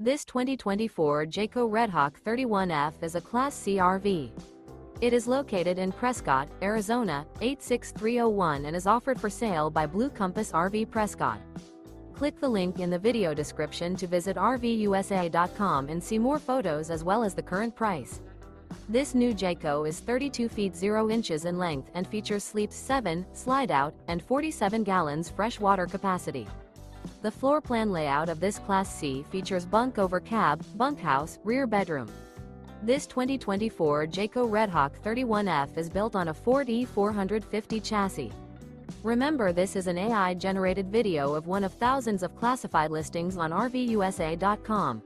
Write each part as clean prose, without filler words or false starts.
This 2024 Jayco Redhawk 31F is a Class C RV. It is located in Prescott, Arizona, 86301 and is offered for sale by Blue Compass RV Prescott. Click the link in the video description to visit RVUSA.com and see more photos as well as the current price. This new Jayco is 32 feet 0 inches in length and features sleeps 7, Slideout, and 47 gallons fresh water capacity. The floor plan layout of this Class C features bunk over cab, bunkhouse, rear bedroom. This 2024 Jayco Redhawk 31F is built on a Ford E450 chassis. Remember, this is an AI-generated video of one of thousands of classified listings on RVUSA.com.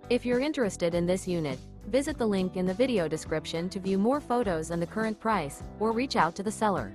If you're interested in this unit, visit the link in the video description to view more photos and the current price, or reach out to the seller.